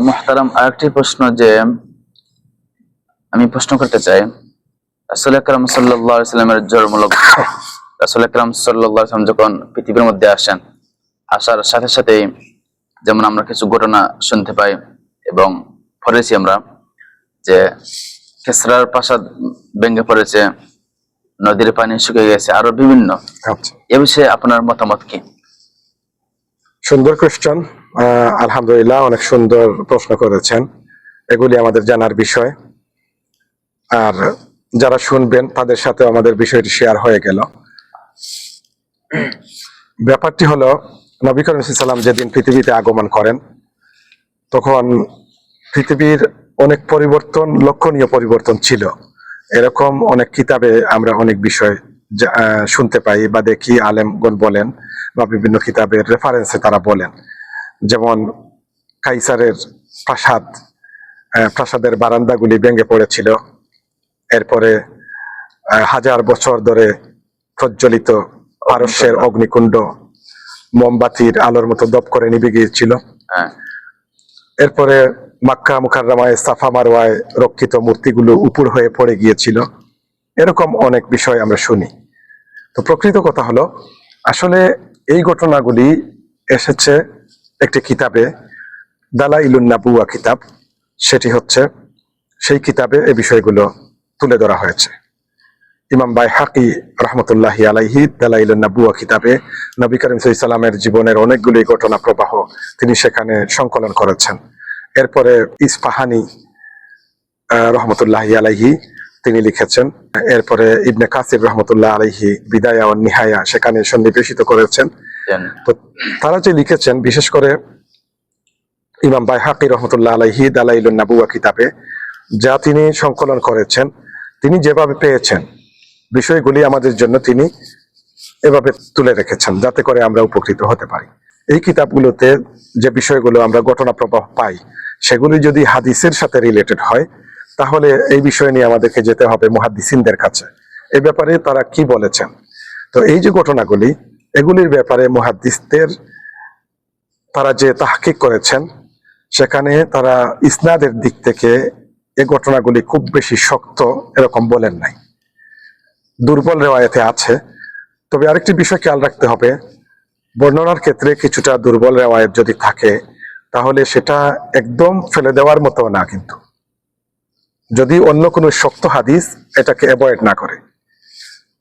মুহতারাম, আরেকটি প্রশ্ন যে আমি প্রশ্ন করতে চাই, রাসূল আকরাম সাল্লাল্লাহু আলাইহি সাল্লামের জন্মলগ্ন, রাসূল আকরাম সাল্লাল্লাহু আলাইহি সাল্লাম যখন পৃথিবীর মধ্যে আসেন, আসার সাথে সাথেই যেমন আমরা কিছু ঘটনা শুনতে পাই এবং পড়েছি আমরা যে কিসরার প্রাসাদ ভেঙে পড়েছে, নদীর পানি শুকিয়ে গেছে, আরো বিভিন্ন। এ বিষয়ে আপনার মতামত কি? সুন্দর কোশ্চেন। আলহামদুলিল্লাহ, অনেক সুন্দর প্রশ্ন করেছেন। এগুলি আমাদের জানার বিষয়, আর যারা শুনবেন তাদের সাথে আমাদের বিষয়টি শেয়ার হয়ে গেল। ব্যাপারটি হলো, নবী করিম সাল্লাল্লাহু আলাইহি ওয়াসাল্লাম যেদিন পৃথিবীতে আগমন করেন তখন পৃথিবীর অনেক পরিবর্তন, লক্ষণীয় পরিবর্তন ছিল। এরকম অনেক কিতাবে আমরা অনেক বিষয় শুনতে পাই বা দেখি, আলেমগণ বলেন বা বিভিন্ন কিতাবের রেফারেন্সে তারা বলেন। যেমন কাইসারের প্রাসাদের বারান্দাগুলি ভেঙে পড়েছিল, এরপরে 1000 বছর ধরে প্রজ্বলিত পারস্যের অগ্নিকুণ্ড মোমবাতির আলোর মতো দপ করে নিভে গিয়েছিল। এরপরে মক্কা মুকাররমায় সাফা মারওয়ায় রক্ষিত মূর্তিগুলো উপুড় হয়ে পড়ে গিয়েছিল। এরকম অনেক বিষয় আমরা শুনি। তো প্রকৃত কথা হলো, আসলে এই ঘটনাগুলি এসেছে একটি কিতাবে, দালাইলুন নাবুওয়া কিতাব। সেটি হচ্ছে, সেই কিতাবে এই বিষয়গুলো তুলে ধরা হয়েছে। ইমাম বাইহাকি রহমতুল্লাহি আলাইহি দালাইলুন নাবুওয়া কিতাবে নবী করিম সাল্লাল্লাহু আলাইহি ওয়াসাল্লামের জীবনের অনেকগুলি ঘটনা প্রবাহ তিনি সেখানে সংকলন করেছেন। এরপরে ইসফাহানি রহমতুল্লাহি আলাইহি তিনি লিখেছেন। এরপরে ইবনে কাসির রহমতুল্লাহ আলাইহি বিদায়া ওয়ান নিহায়া সেখানে সন্নিবেশিত করেছেন। তো তারা যে লিখেছেন, বিশেষ করে ইমাম বাইহাকি রহমতুল্লাহ আলাইহি দালাইলুন নাবুওয়া কিতাবে যা তিনি সংকলন করেছেন, তিনি যেভাবে পেয়েছেন বিষয়গুলি আমাদের জন্য তিনি এভাবে তুলে রেখেছেন, যাতে করে আমরা উপকৃত হতে পারি। এই কিতাবগুলোতে যে বিষয়গুলো আমরা ঘটনা প্রবাহ পাই, সেগুলি যদি হাদিসের সাথে রিলেটেড হয়, তাহলে এই বিষয় নিয়ে আমাদেরকে যেতে হবে মুহাদ্দিসিনদের কাছে, এই ব্যাপারে তারা কি বলেছেন। তো এই যে ঘটনাগুলি, এগুলির ব্যাপারে মুহাদ্দিসদের তারা যে তাহকিক করেছেন, সেখানে তারা ইসনাদের দিক থেকে এই ঘটনাগুলি খুব বেশি শক্ত এরকম বলেন নাই, দুর্বল রেওয়ায়েতে আছে। তবে আরেকটি বিষয় খেয়াল রাখতে হবে, বর্ণনার ক্ষেত্রে কিছুটা দুর্বল রেওয়ায়েত যদি থাকে, তাহলে সেটা একদম ফেলে দেওয়ার মতো না, কিন্তু যদি অন্য কোনো শক্ত হাদিস এটাকে অ্যাভয়েড না করে,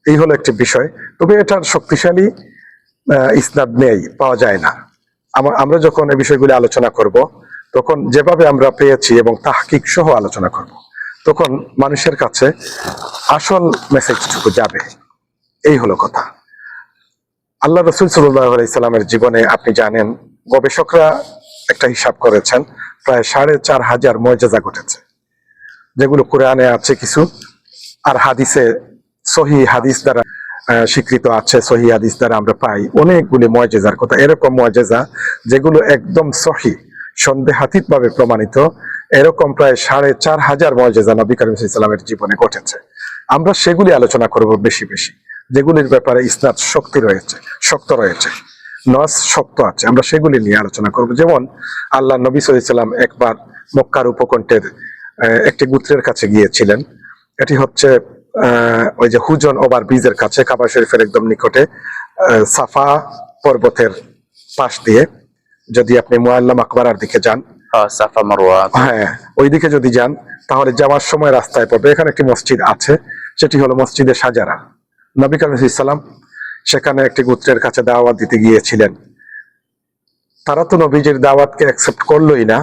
এই হলো একটি বিষয়। তবে এটার শক্তিশালী ইসনাদ নেই, পাওয়া যায় না। আমরা যখন এই বিষয়গুলি আলোচনা করব, তখন যেভাবে আমরা পেয়েছি এবং তাহকিক সহ আলোচনা করব, তখন মানুষের কাছে আসল মেসেজটুকু যাবে। এই হলো কথা। আল্লাহ রাসূল সাল্লাল্লাহু আলাইহি সাল্লামের জীবনে আপনি জানেন, গবেষকরা একটা হিসাব করেছেন, প্রায় 4500 মুআজিজা ঘটেছে, যেগুলো কোরআনে আছে কিছু, আর হাদিসে সহিহ হাদিস দ্বারা স্বীকৃত আছে। সহিহ হাদিস দ্বারা আমরা পাই অনেকগুলি মুআজিজার কথা। এরকম মুআজিজা যেগুলো একদম সহিহ, সন্দেহাতীত ভাবে প্রমাণিত, এরকম প্রায় 4500 মুআজিজা নবী করিম সাল্লাল্লাহু আলাইহি সাল্লামের জীবনে ঘটেছে। আমরা সেগুলি আলোচনা করব বেশি বেশি, যেগুলির ব্যাপারে ইসনাদ শক্ত রয়েছে, নস শক্ত আছে, আমরা সেগুলি নিয়ে আলোচনা করব। যেমন আল্লাহ নবী সাল্লাল্লাহু আলাইহি সাল্লাম একবার মক্কার উপকণ্ঠের একটি গোত্রের কাছে গিয়েছিলেন। এটি হচ্ছে ওই যে হুজন ওভার ব্রিজের কাছে, কাবা শরীফের একদম নিকটে, সাফা পর্বতের পাশ দিয়ে যদি আপনি মুআল্লাম আকবারার দিকে যান, সাফা মারওয়া, হ্যাঁ, ওই দিকে যদি যান, তাহলে যাওয়ার সময় রাস্তায় পড়বে, এখানে একটি মসজিদ আছে, সেটি হলো মসজিদে সাজারা। নবী করিম সাল্লাল্লাহু আলাইহি সাল্লাম সেখানে একটি গোত্রের কাছে দাওয়াত দিতে গিয়েছিলেন। তারা তো নবীজির দাওয়াতকে অ্যাকসেপ্ট করলোই না,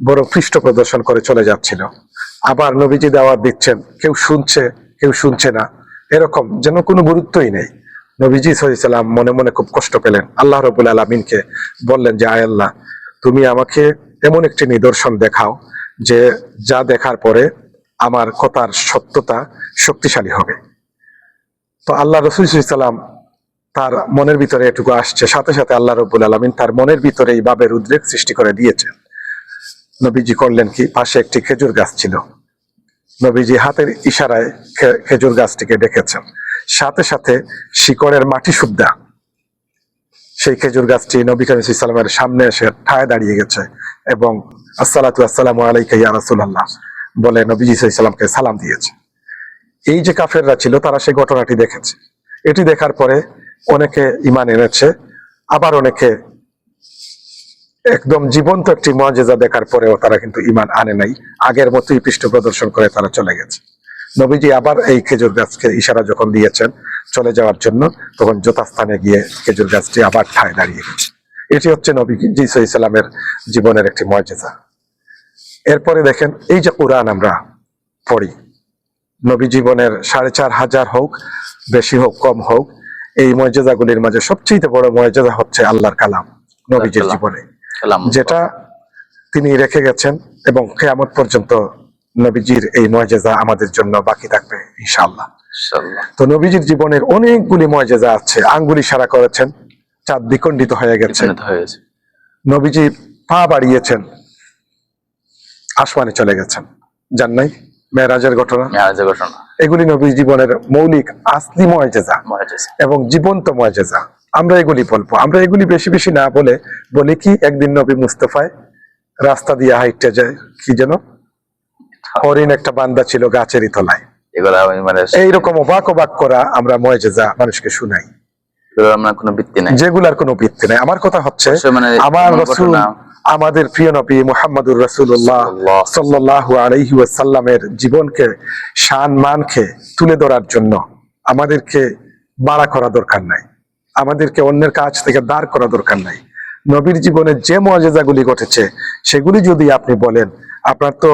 বড় পৃষ্ঠ প্রদর্শন করে চলে যাচ্ছিল। আবার নবীজি দাওয়াত দিচ্ছেন, কেউ শুনছে কেউ শুনছে না, এরকম যেন কোনো গুরুত্বই নেই। নবীজি সাল্লাল্লাহু আলাইহি সাল্লাম মনে মনে খুব কষ্ট পেলেন। আল্লাহ রাব্বুল আলামিনকে বললেন যে, আয় আল্লাহ, তুমি আমাকে এমন একটি নিদর্শন দেখাও যে যা দেখার পরে আমার কথার সত্যতা শক্তিশালী হবে। তো আল্লাহ রাসূল সাল্লাল্লাহু আলাইহি সাল্লাম তার মনের ভিতরে এটুকু আসছে, সাথে সাথে আল্লাহ রাব্বুল আলামিন তার মনের ভিতরে এই ভাবের উদ্রেক সৃষ্টি করে দিয়েছেন। নবীজি করলেন কি, পাশে একটি খেজুর গাছ ছিল, নবীজি হাতের ইশারায় খেজুর গাছটিকে ডেকেছেন, সাথে সাথে শিকড়ের মাটি সুদ্ধা সেই খেজুর গাছটি নবী করিম সাল্লাল্লাহু আলাইহি সাল্লামের সামনে এসে ঠায় দাঁড়িয়ে গেছে এবং আসসালাতু আসসালামু আলাইকা ইয়া রাসূলুল্লাহ বলে নবীজি সাল্লাল্লাহু আলাইহি সাল্লামকে সালাম দিয়েছে। এই যে কাফেররা ছিল তারা সেই ঘটনাটি দেখেছে। এটি দেখার পরে অনেকে ঈমান এনেছে, আবার অনেকে একদম জীবন্ত একটি মুআজিজা দেখার পরেও তারা কিন্তু ঈমান আনে নাই, আগের মতোই পৃষ্ঠ প্রদর্শন করে তারা চলে গেছে। নবীজি আবার এই খেজুর গাছকে ইশারা যখন দিয়েছেন চলে যাওয়ার জন্য, তখন যথাস্থানে গিয়ে খেজুর গাছটি আবার ঠায় দাঁড়িয়ে গেছে। এটি হচ্ছে নবীজি সাল্লাল্লাহু আলাইহি সাল্লামের জীবনের একটি মুআজিজা। এরপরে দেখেন, এই যে কোরআন আমরা পড়ি, নবী জীবনের 4500 হোক, বেশি হোক, কম হোক, এই মুআজিজাগুলির মাঝে সবচেয়ে বড় মুআজিজা হচ্ছে আল্লাহর কালাম নবীজির জীবনে, যেটা তিনি রেখে গেছেন, এবং কিয়ামত পর্যন্ত নবীজির এই মুআজিজা আমাদের জন্য বাকি থাকবে ইনশাআল্লাহ। তো নবীজির জীবনের অনেকগুলি মুআজিজা আছে। আঙ্গুল ইশারা করেছেন, চাঁদ দ্বিখণ্ডিত হয়ে গেছে। নবীজি পা বাড়িয়েছেন, আসমানে চলে গেছেন। যান নাই মেরাজের ঘটনা, এগুলি নবী জীবনের মৌলিক আসলি মুআজিজা এবং জীবন্ত মুআজিজা। আমরা এগুলি বলবো, আমরা এগুলি বেশি বেশি না বলে বলি কি, একদিন নবী মুস্তাফায় রাস্তা দিয়ে হাইটে যায়, কি যেন হরিণ একটা বান্দা ছিল গাছেরই তলায়, এইরকম অবাক অবাক করা আমরা মুআজিজা মানুষকে শুনাই, যেগুলার কোনো ভিত্তি নাই। আমার কথা হচ্ছে, আমার রাসূল, আমাদের প্রিয় নবী মুহাম্মদুর রাসূলুল্লাহ সাল্লাল্লাহু আলাইহি ওয়াসাল্লামের জীবনকে, শান মানকে তুলে ধরার জন্য আমাদেরকে বাড়া করা দরকার নাই, আমাদেরকে অন্যের কাছ থেকে দাঁড় করা দরকার নাই। নবীর জীবনে যে মুআজিজাগুলি ঘটেছে সেগুলি যদি আপনি বলেন, আপনার তো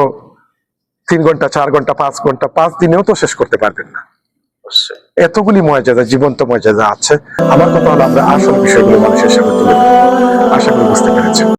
3 ঘন্টা, 4 ঘন্টা, 5 ঘন্টা, 5 দিনেও তো শেষ করতে পারবেন না। এতগুলি মুআজিজা, জীবন্ত মুআজিজা আছে। আমার কথা হলো, আমরা আসল বিষয়গুলো মানুষের সামনে তুলে ধরব। আশা করি বুঝতে পেরেছেন।